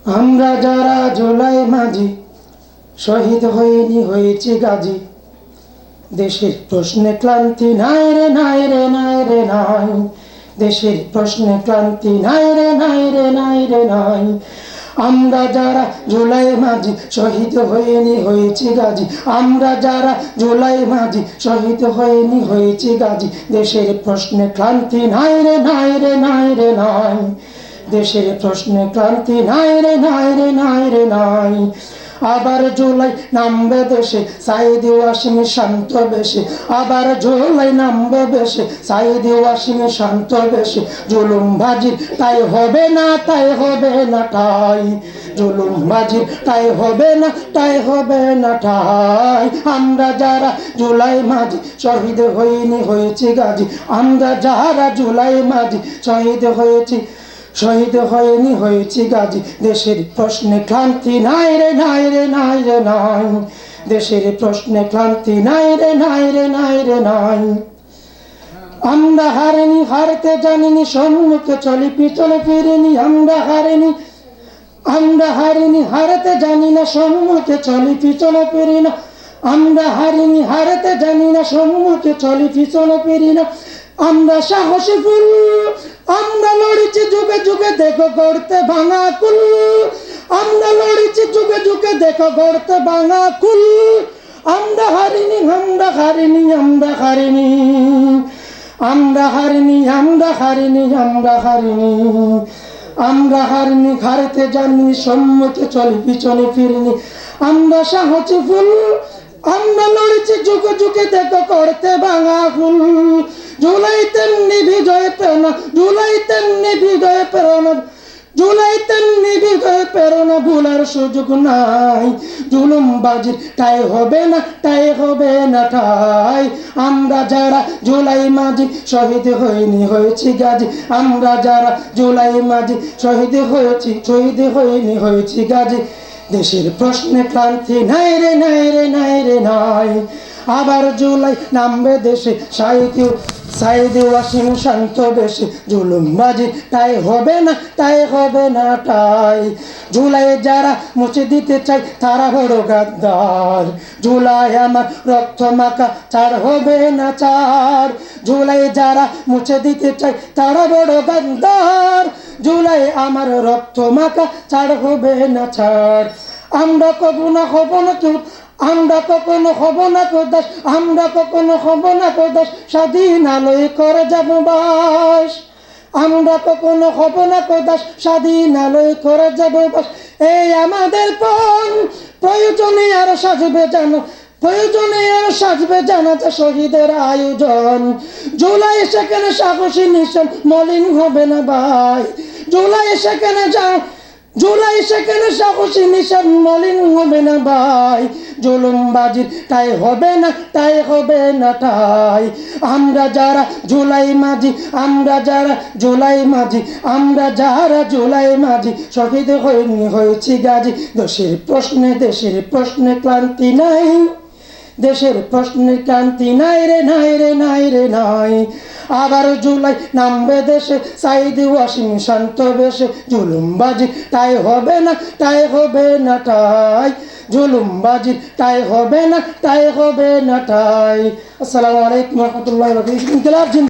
আমরা যারা জুলাই মাঝি শহীদ হইনি হয়েছি গাজী, দেশের প্রশ্নে ক্লান্তি নাই রে নাই রে নাই রে নাই, দেশের প্রশ্নে ক্লান্তি নাই রে নাই রে নাই রে নাই। আমরা যারা জুলাই মাঝি শহীদ হইনি হয়েছি গাজী, আমরা যারা জুলাই মাঝি শহীদ হইনি হয়েছি গাজী, দেশের প্রশ্নে ক্লান্তি নাই রে নাই রে নাই রে নাই, দেশের প্রশ্নে ক্লান্তি নাই রে নাই রে নাই রে নাই। আবার জুলাই নামবে দেশে সাইদি ওয়াসিম শান্ত বেশে, আবার জুলাই নামবে বেশে সাইদি ওয়াসিম শান্ত বেশে, জুলুম বাজির তাই হবে না তাই হবে না ঠাই, জুলুম বাজির তাই হবে না তাই হবে না ঠাই। আমরা যারা জুলাই মাঝি শহীদ হইনি হয়েছি গাজী, আমরা যারা জুলাই মাঝি শহীদ হয়েছি শহীদ হয়নি হয়েছি গাজী, দেশের প্রশ্নে ক্লান্তি নাই রে নাই রে নাই রে নাই, দেশের প্রশ্নে ক্লান্তি নাই রে নাই রে নাই রে নাই। আমরা হারিনি হারতে জানিনি সম্মুখে চলি পিছনে ফিরিনি, আমরা হারিনি হারতে জানি না সম্মুখে চলি পিছনে ফিরি না, আমরা হারিনি হারতে জানি না সম্মুখে চলি পিছনে ফিরি না। আমরা সাহসী ফুল আমরা লড়েছি যুগে যুগে দেখো গড়তে ভাঙা কুল, আমরা লড়েছি যুগে যুগে দেখো গড়তে ভাঙা কুল। আমরা হারিনি আমরা হারিনি আমরা হারিনি আমরা হারিনি আমরা হারিনি আমরা হারিনি আমরা হারিনি হারতে জানি সম্মুখে চলি পিছনে ফিরিনি। আমরা সাহসী ফুল আমরা লড়েছি যুগে যুগে দেখো করতে ভাঙা ফুল। জুলাই তেমনি বিজয় প্রেরণা, জুলাই তেমনি বিজয় প্রেরণা, জুলাই তেমনি বিজয় প্রেরণা, ভুলার সুযোগ নাই। জুলুম বাজির তাই হবে না তাই হবে না ঠাই। আমরা যারা জুলাই মাঝি শহীদ হইনি হয়েছি গাজী, আমরা যারা জুলাই মাঝি শহীদ হইনি হয়েছি গাজী, দেশের প্রশ্নে ক্লান্তি নাই রে নাই রে নাই রে নাই। আবার জুলাই নামবে দেশে সাইদি ওয়াসিম শান্ত বেশে, জুলুম বাজি তাই হবে না তাই হবে না ঠাই। জুলাই যারা মুছে দিতে চাই তারা বড় গাদ্দার, জুলাই আমার রক্ত মাখা ছাড় হবে না চার। জুলাই যারা মুছে দিতে চাই তারা বড় গাদ্দার, জুলাই আমার রক্ত মাখা ছাড় হবে না ছাড়। আমরা কখনো হব না কেউ, আমরা কখনো হব না কোদাস, আমরা কখনো হব না কোদাস, স্বাধীন আলোয় করে যাব বাস। আমরা কখনো হব না কোদাস, স্বাধীন আলোয় করে যাব বাস। এই আমাদের পণ প্রয়োজনে আর সাজবে জানো, প্রয়োজনে আর সাজবে জানাজা শহীদের আয়োজন। জুলাই সেখানে সাহসী নিশান মলিন হবে না ভাই, জুলাই সেখানে জুলাই সেখানে সাহসী নিশান মলিন হবে না ভাই। জুলুম বাজির তাই হবে না তাই হবে না ঠাই। আমরা যারা জুলাই মাঝি, আমরা যারা জুলাই মাঝি, আমরা যারা জুলাই মাঝি শহীদ হইনি হয়েছি গাজী, দেশের প্রশ্নে ক্লান্তি নাই, দেশের প্রশ্নে ক্লান্তি নাই রে নাই রে নাই রে নাই। আবার জুলাই নামবে দেশে সাইদি ওয়াসিম শান্ত বেশে, জুলুম বাজি তাই হবে না তাই হবে না ঠাই, জুলুম বাজি তাই হবে না তাই হবে না ঠাই। আসসালামু আলাইকুম ওয়া রাহমাতুল্লাহি ওয়া বারাকাতুহু।